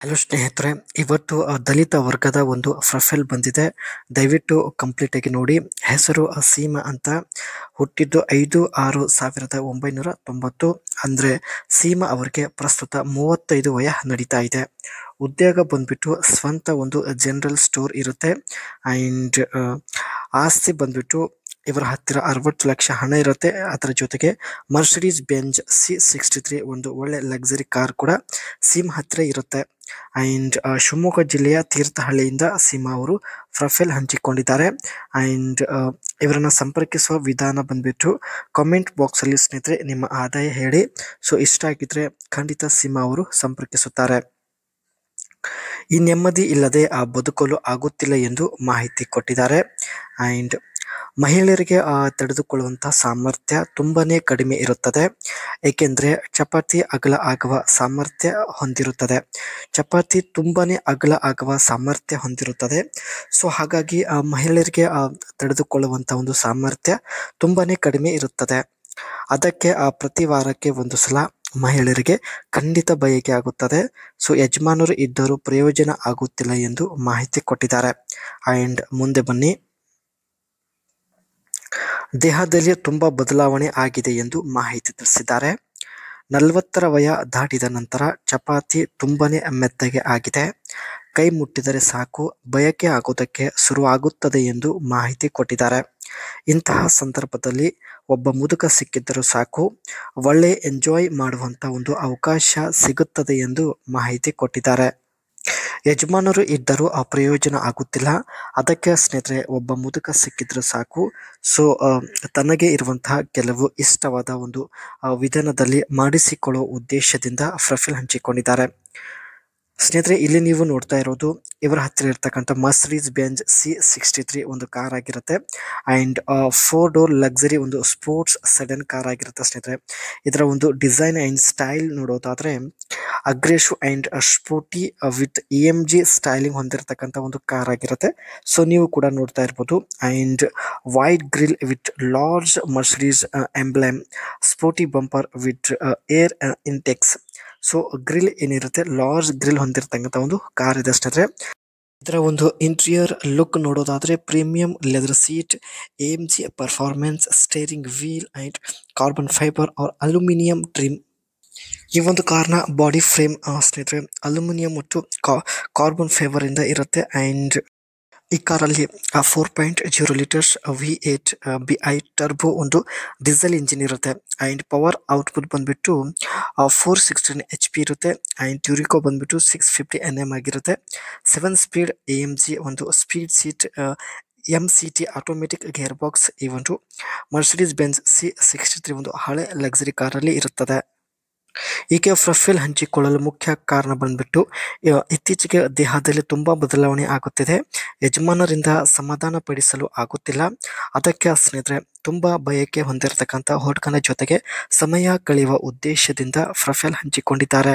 Hello ಸ್ನೇಹಿತರೆ, ಇವತ್ತು ದಲಿತ ವರ್ಗದ ಒಂದು ಪ್ರೊಫೈಲ್ ಬಂದಿದೆ. ದಯವಿಟ್ಟು ಕಂಪ್ಲೀಟ್ ಆಗಿ ನೋಡಿ. ಹೆಸರು ಸೀಮಾ ಅಂತ. ಹುಟ್ಟಿದ್ದು 5/6/1990. ಅಂದ್ರೆ ಸೀಮಾ ಅವರಿಗೆ ಪ್ರಸ್ತುತ 35 ವಯ ನಡೀತಾ ಇದೆ. ಉದ್ಯೋಗ ಬಂದ್ಬಿಟ್ಟು ಸ್ವಂತ ಒಂದು ಜನರಲ್ ಸ್ಟೋರ್ ಇರುತ್ತೆ. ಅಂಡ್ ಆಸ್ತಿ ಬಂದ್ಬಿಟ್ಟು ಇವರ ಹತ್ತಿರ 60 ಲಕ್ಷ ಹಣ ಇರುತ್ತೆ. ಅದರ ಜೊತೆಗೆ ಮರ್ಸಿಡೀಸ್ ಬೆಂಜ್ C63 ಒಂದು ಒಳ್ಳೆ ಲಕ್ಸರಿ ಕಾರ್ ಕೂಡ ಸೀಮಾ ಹತ್ತಿರ ಇರುತ್ತೆ. ಅಂಡ್ ಶಿವಮೊಗ್ಗ ಜಿಲ್ಲೆಯ ತೀರ್ಥಹಳ್ಳಿಯಿಂದ ಸೀಮಾ ಅವರು ಪ್ರೊಫೈಲ್ ಹಂಚಿಕೊಂಡಿದ್ದಾರೆ. ಅಂಡ್ ಇವರನ್ನ ಸಂಪರ್ಕಿಸುವ ವಿಧಾನ ಬಂದ್ಬಿಟ್ಟು ಕಾಮೆಂಟ್ ಬಾಕ್ಸ್ ಅಲ್ಲಿ ಸ್ನೇಹಿತರೆ ನಿಮ್ಮ ಆದಾಯ ಹೇಳಿ. ಸೊ ಇಷ್ಟ ಆಗಿದ್ರೆ ಖಂಡಿತ ಸೀಮಾ ಅವರು ಸಂಪರ್ಕಿಸುತ್ತಾರೆ. ಈ ನೆಮ್ಮದಿ ಇಲ್ಲದೆ ಬದುಕಲು ಆಗುತ್ತಿಲ್ಲ ಎಂದು ಮಾಹಿತಿ ಕೊಟ್ಟಿದ್ದಾರೆ. ಅಂಡ್ ಮಹಿಳೆಯರಿಗೆ ತಡೆದುಕೊಳ್ಳುವಂತಹ ಸಾಮರ್ಥ್ಯ ತುಂಬಾನೇ ಕಡಿಮೆ ಇರುತ್ತದೆ. ಏಕೆಂದ್ರೆ ಚಪಾತಿ ಅಗಲ ಆಗುವ ಸಾಮರ್ಥ್ಯ ಹೊಂದಿರುತ್ತದೆ. ಚಪಾತಿ ತುಂಬಾನೇ ಅಗಲ ಆಗುವ ಸಾಮರ್ಥ್ಯ ಹೊಂದಿರುತ್ತದೆ. ಸೊ ಹಾಗಾಗಿ ಮಹಿಳೆಯರಿಗೆ ತಡೆದುಕೊಳ್ಳುವಂತಹ ಒಂದು ಸಾಮರ್ಥ್ಯ ತುಂಬಾನೇ ಕಡಿಮೆ ಇರುತ್ತದೆ. ಅದಕ್ಕೆ ಪ್ರತಿ ವಾರಕ್ಕೆ ಒಂದು ಸಲ ಮಹಿಳೆಯರಿಗೆ ಖಂಡಿತ ಬಯಕೆ ಆಗುತ್ತದೆ. ಸೊ ಯಜಮಾನರು ಇದ್ದರೂ ಪ್ರಯೋಜನ ಆಗುತ್ತಿಲ್ಲ ಎಂದು ಮಾಹಿತಿ ಕೊಟ್ಟಿದ್ದಾರೆ. ಅಂಡ್ ಮುಂದೆ ಬನ್ನಿ. ದೇಹದಲ್ಲಿ ತುಂಬಾ ಬದಲಾವಣೆ ಆಗಿದೆ ಎಂದು ಮಾಹಿತಿ ತಿಳಿಸಿದ್ದಾರೆ. 40ರ ವಯ ದಾಟಿದ ನಂತರ ಚಪಾತಿ ತುಂಬಾನೇ ಮೆತ್ತಗೆ ಆಗಿದೆ. ಕೈ ಮುಟ್ಟಿದರೆ ಸಾಕು ಬಯಕೆ ಆಗೋದಕ್ಕೆ ಶುರುವಾಗುತ್ತದೆ ಎಂದು ಮಾಹಿತಿ ಕೊಟ್ಟಿದ್ದಾರೆ. ಇಂತಹ ಸಂದರ್ಭದಲ್ಲಿ ಒಬ್ಬ ಮುದುಕ ಸಿಕ್ಕಿದ್ದರೂ ಸಾಕು ಒಳ್ಳೆ ಎಂಜಾಯ್ ಮಾಡುವಂತ ಒಂದು ಅವಕಾಶ ಸಿಗುತ್ತದೆ ಎಂದು ಮಾಹಿತಿ ಕೊಟ್ಟಿದ್ದಾರೆ. ಯಜಮಾನರು ಇದ್ದರೂ ಪ್ರಯೋಜನ ಆಗುತ್ತಿಲ್ಲ. ಅದಕ್ಕೆ ಸ್ನೇಹಿತರೆ ಒಬ್ಬ ಮುದುಕ ಸಿಕ್ಕಿದ್ರೆ ಸಾಕು. ಸೊ ತನಗೆ ಇರುವಂತಹ ಕೆಲವು ಇಷ್ಟವಾದ ಒಂದು ವಿಧಾನದಲ್ಲಿ ಮಾಡಿಸಿಕೊಳ್ಳುವ ಉದ್ದೇಶದಿಂದ ಪ್ರೊಫೈಲ್ ಹಂಚಿಕೊಂಡಿದ್ದಾರೆ. ಸ್ನೇಹಿತರೆ ಇಲ್ಲಿ ನೀವು ನೋಡ್ತಾ ಇರೋದು ಇವರ ಹತ್ತಿರ ಇರ್ತಕ್ಕಂಥ ಮರ್ಸಿಡೀಸ್ ಬೆಂಜ್ C63 ಒಂದು ಕಾರ್ ಆಗಿರುತ್ತೆ. ಅಂಡ್ 4 ಡೋರ್ ಲಕ್ಸರಿ ಒಂದು ಸ್ಪೋರ್ಟ್ಸ್ ಸೆಡನ್ ಕಾರ್ ಆಗಿರುತ್ತೆ ಸ್ನೇಹಿತರೆ. ಇದರ ಒಂದು ಡಿಸೈನ್ ಅಂಡ್ ಸ್ಟೈಲ್ ನೋಡೋದಾದ್ರೆ aggressive and sporty with EMG styling ಹೊಂದಿರತಕ್ಕಂಥ ಒಂದು ಕಾರ್ ಆಗಿರುತ್ತೆ. ಸೊ ನೀವು ಕೂಡ ನೋಡ್ತಾ ಇರ್ಬೋದು. And wide grill with large Mercedes emblem, sporty bumper with air ಇಂಟೆಕ್ಸ್. So grill ಏನಿರುತ್ತೆ ಲಾರ್ಜ್ ಗ್ರಿಲ್ ಹೊಂದಿರತಕ್ಕಂಥ ಒಂದು ಕಾರ್ ಇದೆ ಸ್ನೇಹಿತರೆ. ಇದರ ಒಂದು ಇಂಟೀರಿಯರ್ ಲುಕ್ ನೋಡೋದಾದ್ರೆ premium leather seat, AMG performance steering wheel and carbon fibre or aluminium trim. ಈ ಒಂದು ಕಾರ್ನ ಬಾಡಿ ಫ್ರೇಮ್ ಸ್ನೇಹಿತರೆ ಅಲ್ಯೂಮಿನಿಯಂ ಮತ್ತು ಕಾರ್ಬನ್ ಫೈಬರ್ ಇಂದ ಇರುತ್ತೆ. ಅಂಡ್ ಈ ಕಾರಲ್ಲಿ 4.0 ಲೀಟರ್ಸ್ V8 BI ಟರ್ಬೋ ಒಂದು ಡೀಸೆಲ್ ಇಂಜಿನ್ ಇರುತ್ತೆ. ಅಂಡ್ ಪವರ್ ಔಟ್ಪುಟ್ ಬಂದ್ಬಿಟ್ಟು 416 HP ಇರುತ್ತೆ. ಅಂಡ್ ಟ್ಯೂರಿಕೋ ಬಂದ್ಬಿಟ್ಟು 650 Nm ಆಗಿರುತ್ತೆ. 7 ಸ್ಪೀಡ್ AMG ಒಂದು speed seat, MCT automatic gear box. ಈ ಒಂದು ಮರ್ಸಿಡೀಸ್ ಬೆಂಜ್ C63 ಒಂದು ಹಳೆ ಲಕ್ಸರಿ ಕಾರಲ್ಲಿ ಇರುತ್ತದೆ. ಈಕೆ ಪ್ರೊಫೈಲ್ ಹಂಚಿಕೊಳ್ಳಲು ಮುಖ್ಯ ಕಾರಣ ಬಂದ್ಬಿಟ್ಟು ಇತ್ತೀಚೆಗೆ ದೇಹದಲ್ಲಿ ತುಂಬಾ ಬದಲಾವಣೆ ಆಗುತ್ತಿದೆ. ಯಜಮಾನರಿಂದ ಸಮಾಧಾನ ಪಡಿಸಲು ಆಗುತ್ತಿಲ್ಲ. ಅದಕ್ಕೆ ಸ್ನೇಹಿತರೆ ತುಂಬಾ ಬಯಕೆ ಹೊಂದಿರತಕ್ಕಂಥ ಹುಡುಗನ ಜೊತೆಗೆ ಸಮಯ ಕಳೆಯುವ ಉದ್ದೇಶದಿಂದ ಪ್ರೊಫೈಲ್ ಹಂಚಿಕೊಂಡಿದ್ದಾರೆ.